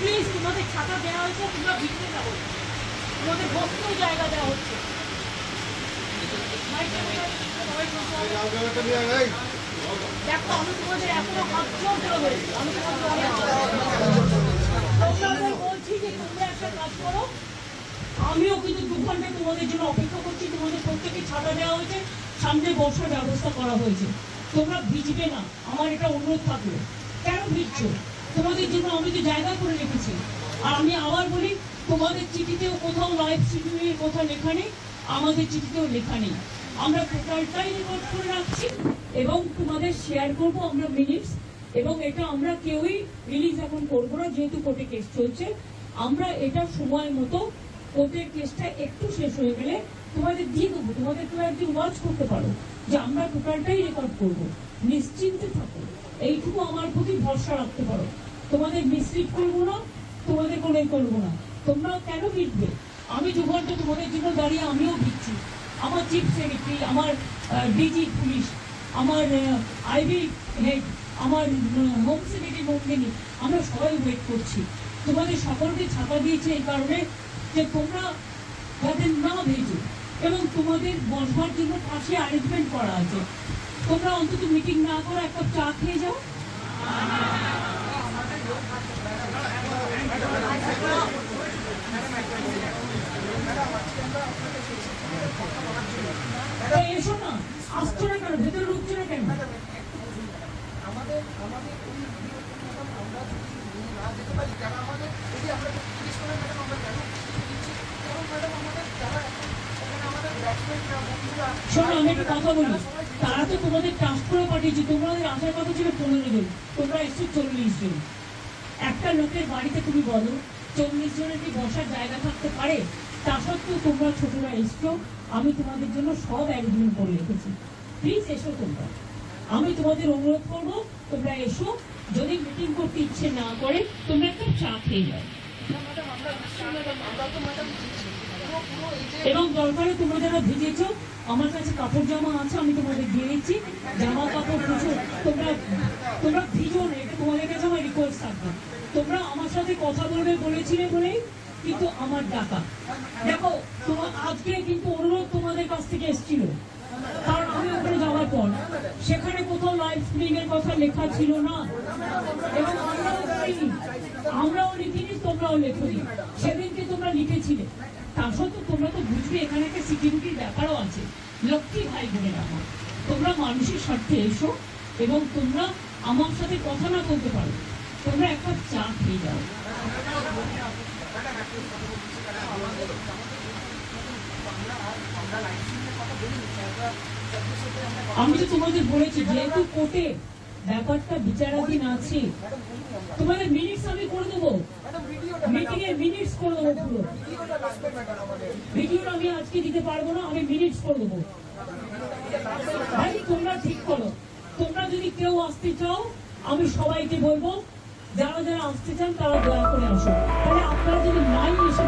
Please তোমাদের ছাতা দেওয়া হয়েছে, তোমরা ভিতরে যাবো, তোমাদের বসতেও জায়গা দেওয়া হচ্ছে। দেখো আমি তোমাদের এখনো হাত জোর করে বলছি, আমি তোমাদের বলছি যে তোমরা একটা কাজ করো, আমিও কিন্তু 2 ঘন্টা তোমাদের জন্য অপেক্ষা করছি। তোমাদের প্রত্যেকে ছাতা দেওয়া হয়েছে, সামনে বসার ব্যবস্থা করা হয়েছে, তোমরা ভিজবে না, আমার এটা অনুরোধ থাকলো। কেন ভিজছো? তোমাদের জন্য আমি তো জায়গা করে রেখেছি। আর আমি আবার বলি, তোমাদের চিঠিতেও কোথাও লাইভ শিডিউলের কথা লেখা নেই, আমাদের চিঠিতেও লেখা নেই। আমরা টোটালটাই রেকর্ড করে রাখছি এবং তোমাদের শেয়ার করবো আমরা মিনিটস। এবং এটা আমরা কেউই রিলিজ এখন করবো না, যেহেতু কোর্টে কেস চলছে। আমরা এটা সময় মতো কোর্টের কেসটা একটু শেষ হয়ে গেলে তোমাদের দিয়ে দেবো, তোমাদের তো একদিন ওয়াচ করতে পারো যে আমরা টোটালটাই রেকর্ড করবো। নিশ্চিন্তে থাকো, এইটুকু আমার প্রতি ভরসা রাখতে পারো। তোমাদের মিসলিড করবো না, তোমাদের কোনোই করবো না। তোমরা কেন ভিড়বে? আমি 2 ঘন্টা তোমাদের জন্য দাঁড়িয়ে আমিও ভিড়ছি। আমার চিফ সেক্রেটারি, আমার ডিজি পুলিশ, আমার আইবি হেড, আমার হোম সেক্রেটারি মন্দিনী, আমরা সবাই ওয়েট করছি। তোমাদের সকলকে ছাপা দিয়েছে এই কারণে যে তোমরা যাতে না ভেজো, এবং তোমাদের বসবার জন্য পাশে অ্যারেঞ্জমেন্ট করা আছে। তোমরা অন্তত মিটিং না করে একটা চা খেয়ে যাও। এসো না, আসছো না কেন? ভেতরে ঢুকছো না কেন? শোনো, আমি একটা কথা বলি, তারা তো তোমাদের ট্রাস্ট করে পাঠিয়েছে, তোমাদের আসার কথা ছিল 15 জন, তোমরা এসছো 40 জন। একটা লোকের বাড়িতে তুমি বলো 40 জনের কি বসার জায়গা থাকতে পারে? তা সত্ত্বেও তোমরা ছোটরা এসছো, আমি তোমাদের জন্য সব অ্যারেঞ্জমেন্ট করে রেখেছি। প্লিজ এসো তোমরা, আমি তোমাদের অনুরোধ করবো তোমরা এসো। যদি মিটিং করতে ইচ্ছে না করে তোমরা একটা চা খেয়ে যাও, এবং দরকারে তোমরা যারা ভিজেছো আমার কাছে কাপড় জামা আছে, আমি তোমাদের দিয়ে দিচ্ছি। জামা কাপড় প্রচুর, তোমরা ভিজো না, এটা তোমাদের কাছে আমার রিকোয়েস্ট থাকবে। তোমরা আমার সাথে কথা বলবে বলেছিলে বলেই কিন্তু আমার ডাকা। দেখো তোমার আজকে কিন্তু অনুরোধ তোমাদের কাছ থেকে এসেছিল, কারণ আমি ওখানে যাওয়ার পর সেখানে কোথাও লাইভ স্ট্রিমিং এর কথা লেখা ছিল না, এবং আমরাও লিখিনি, তোমরাও লেখনি। সেদিনকে তোমরা লিখেছিলে, তা সত্ত্বেও তোমরা তো বুঝবে এখানে একটা সিকিউরিটির ব্যাপারও আছে। লক্ষ্মী ভাই বোনের আমার, তোমরা মানুষের স্বার্থে এসো, এবং তোমরা আমার সাথে কথা না বলতে পারো, তোমরা একটা চা খেয়ে যাও। আমি তো তোমাদের বলেছি, যেহেতু কোর্টে ব্যাপারটা বিচারাধীন আছে, তোমাদের মিনিটস আমি করে দেবো, মিটিং এর মিনিটস করে দেবো। পুরো ভিডিও আমি আজকে দিতে পারবো না, আমি মিনিটস করে দেবো। ভাই তোমরা ঠিক করো, তোমরা যদি কেউ আসতে চাও আমি সবাইকে বলবো যারা যারা আসতে চান তারা দয়া করে আসো। তাহলে আপনারা যদি নাই এসে